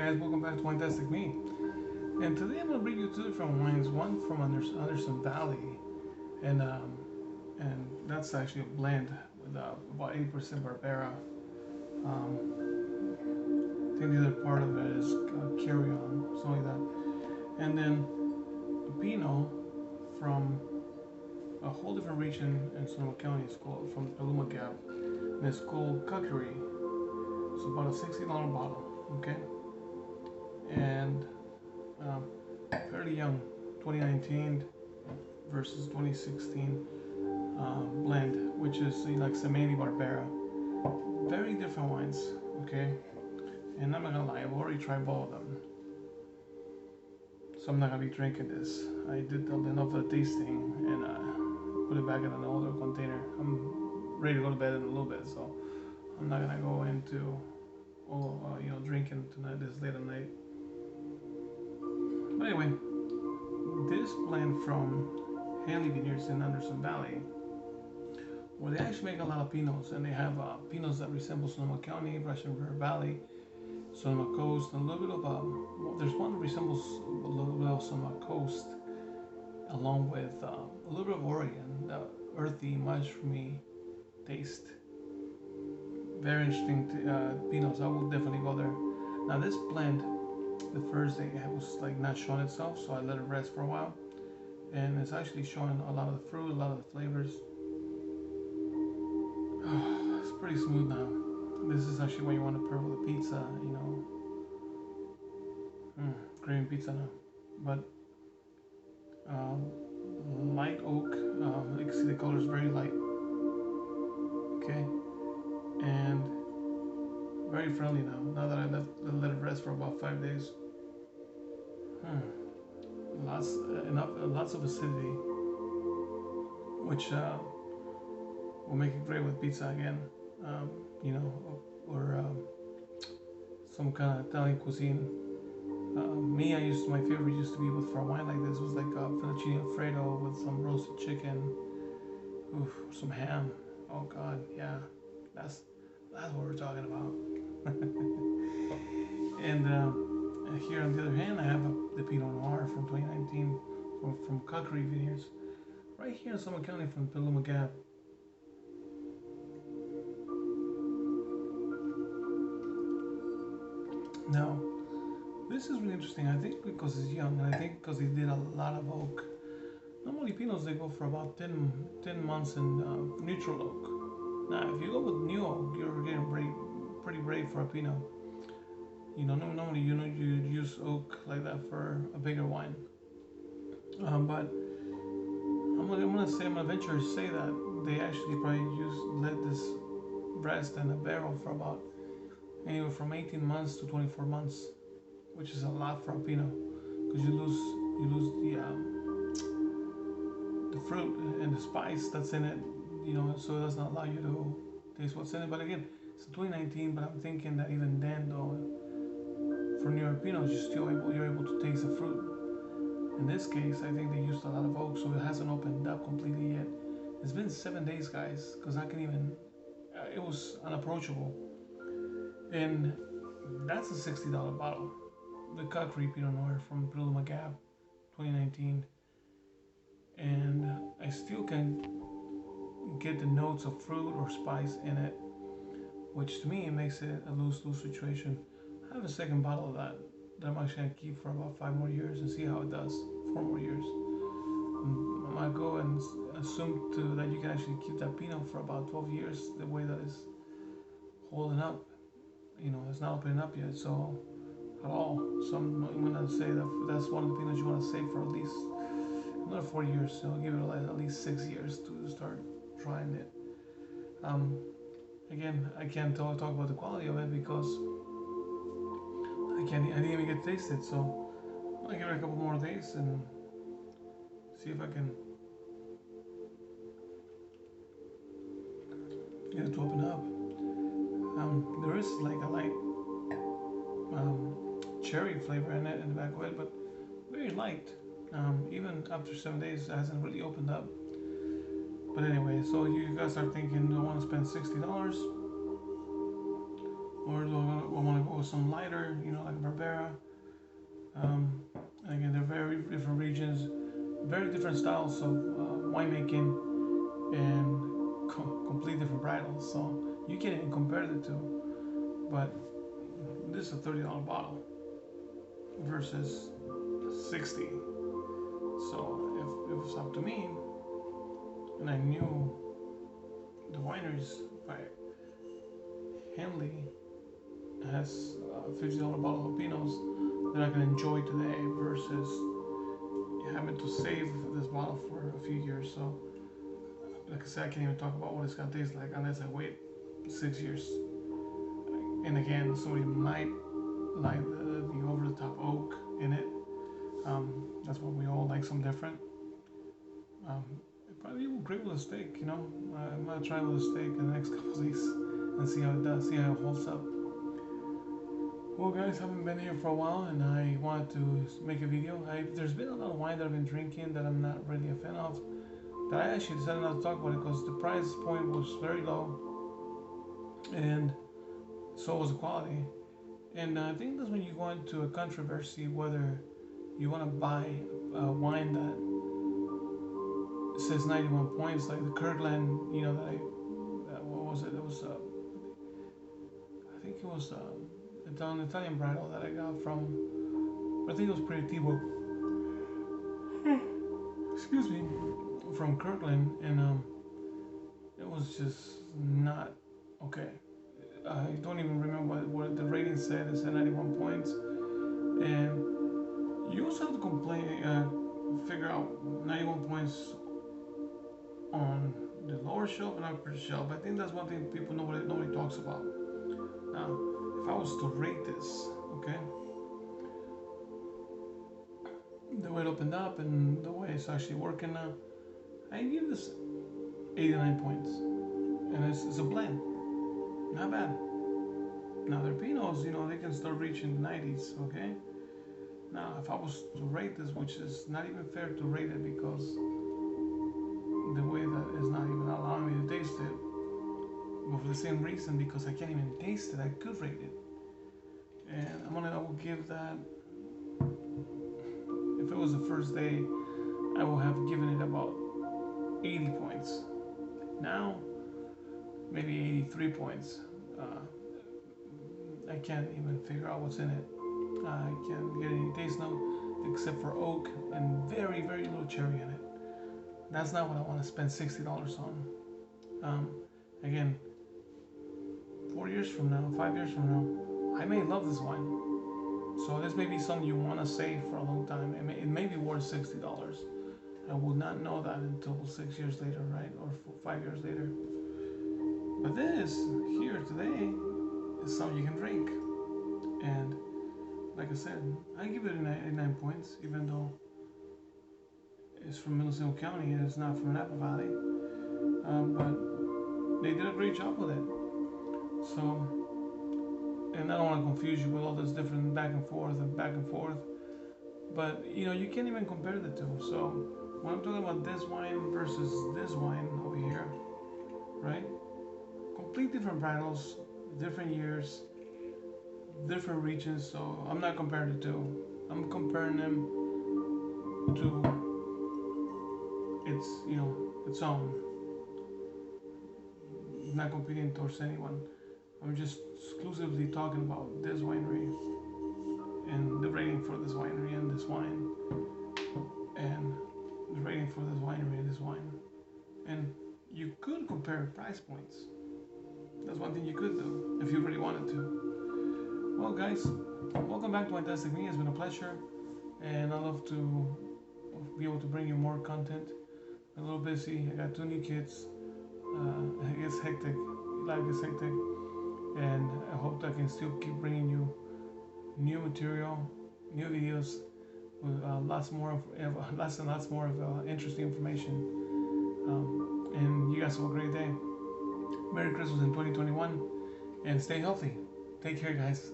guys, welcome back to Fantastic Me. And today I'm going to bring you two different wines. One from Anderson Valley, and um, and that's actually a blend with about 80% Barbera. I think the other part of it is Carry On, something like that. And then a Pinot from a whole different region in Sonoma County. It's called from Paluma Gap, and it's called Cookery. It's about a $60 bottle. Okay, and um, fairly young, 2019 versus 2016 blend, which is like Semani Barbera. Very different wines, okay? And I'm not gonna lie, I've already tried both of them, so I'm not gonna be drinking this. I did enough of the tasting and put it back in an older container. I'm ready to go to bed in a little bit, so I'm not gonna go into drinking tonight this late at night. But anyway, this blend from Hanley Vineyards in Anderson Valley, where they actually make a lot of Pinots, and they have Pinots that resemble Sonoma County, Russian River Valley, Sonoma Coast, and a little bit of there's one that resembles a little bit of Sonoma Coast, along with a little bit of Oregon, the earthy, mushroomy taste. Very interesting Pinots. I will definitely go there. Now this blend, the first day it was like not showing itself, so I let it rest for a while, and it's actually showing a lot of the fruit, a lot of the flavors. It's pretty smooth now. This is actually what you want to pair with a pizza, creamy pizza now. But light oak, you can see the color is very light. Okay, and very friendly now. Now that I let it rest for about 5 days. Lots of acidity, which will make it great with pizza again. Or some kind of Italian cuisine. My favorite used to be with for a wine like this was like fettuccine alfredo with some roasted chicken, some ham. Oh God, yeah, that's what we're talking about. And here on the other hand, I have the Pinot Noir from 2019 from Cookery Vineyards, right here in Sonoma County from Paluma Gap. Now, this is really interesting. I think because it's young, and I think because they did a lot of oak. Normally, Pinots they go for about 10 months in neutral oak. Now, if you go with new oak, you're getting pretty brave for a Pinot. Normally you use oak like that for a bigger wine. But I'm gonna venture to say that they actually probably let this rest in a barrel for about anywhere from 18 months to 24 months, which is a lot for a Pinot, because you lose the fruit and the spice that's in it, so it does not allow you to taste what's in it. But again, it's 2019, but I'm thinking that even then, though, for newer Pinots, you're able to taste the fruit. In this case, I think they used a lot of oak, so it hasn't opened up completely yet. It's been 7 days, guys, because I can even. It was unapproachable, and that's a $60 bottle. The Cookery Pinot Noir from Paluma Gap, 2019, and I still can get the notes of fruit or spice in it, which to me makes it a lose-lose situation. I have a second bottle of that I'm actually gonna keep for about 5 more years and see how it does. 4 more years. I might go and assume that you can actually keep that Pinot for about 12 years the way that it's holding up. It's not opening up yet, so at all. So I'm gonna say that that's one of the Pinots you want to save for at least another 4 years. So I'll give it at least 6 years to start trying it. Again, I can't talk about the quality of it because I didn't even get tasted. So I'll give it a couple more days and see if I can get it to open up. There is like a light cherry flavor in it in the back of it, but very light. Even after 7 days, it hasn't really opened up. But anyway, so you guys are thinking, do I want to spend $60? or do I want to go with some lighter, like Barbera? And again, they're very different regions, very different styles of winemaking, and completely different varietals. So you can't even compare the two. But this is a $30 bottle versus 60. So if it was up to me, and I knew the wineries by Henley has a $50 bottle of Pinots that I can enjoy today versus having to save this bottle for a few years. So, like I said, I can't even talk about what it's gonna taste like unless I wait 6 years. And again, somebody might like the over-the-top oak in it. That's what we all like, some different. Probably great with a steak, I'm gonna try with a steak in the next couple of days and see how it does, see how it holds up. Well, guys, I haven't been here for a while, and I wanted to make a video. There's been a lot of wine that I've been drinking that I'm not really a fan of, that I actually decided not to talk about it because the price point was very low, and so was the quality. And I think that's when you go into a controversy whether you want to buy a wine that says 91 points, like the Kirkland, what was it? It was, I think it was an Italian bridal that I got from, I think it was Aperitivo. Excuse me, from Kirkland, and it was just not okay. I don't even remember what the rating said. It said 91 points, and you also have to figure out 91 points on the lower shelf and upper shelf. I think that's one thing nobody talks about. Now, if I was to rate this, okay, the way it opened up and the way it's actually working now, I give this 89 points, and it's a blend, not bad. Now their Pinots, they can start reaching the 90s, okay. Now, if I was to rate this, which is not even fair to rate it because the way that is not even allowing me to taste it, but for the same reason, because I can't even taste it, I could rate it. And I will give that, if it was the first day, I would have given it about 80 points. Now, maybe 83 points. I can't even figure out what's in it. I can't get any taste note except for oak and very, very little cherry in it. That's not what I want to spend $60 on. Again, 4 years from now, 5 years from now, I may love this wine. So this may be something you want to save for a long time. It may be worth $60. I will not know that until 6 years later, right? Or 5 years later. But this, here today, is something you can drink. And like I said, I give it 89 points, even though it's from Mendocino County and it's not from Napa Valley. But they did a great job with it. So, and I don't want to confuse you with all this different back and forth. But you can't even compare the two. So when I'm talking about this wine versus this wine over here, right? Complete different varietals, different years, different regions. So I'm not comparing the two. I'm comparing them to its own. Not competing towards anyone. I'm just exclusively talking about this winery and the rating for this winery and this wine, and the rating for this winery and this wine. And you could compare price points. That's one thing you could do if you really wanted to. Well, guys, welcome back to Fantastic Me. It's been a pleasure, and I love to be able to bring you more content. I'm a little busy. I got 2 new kids. It gets hectic. Life gets hectic, and I hope that I can still keep bringing you new material, new videos with lots and lots more of interesting information. And you guys have a great day. Merry Christmas in 2021, and stay healthy. Take care, guys.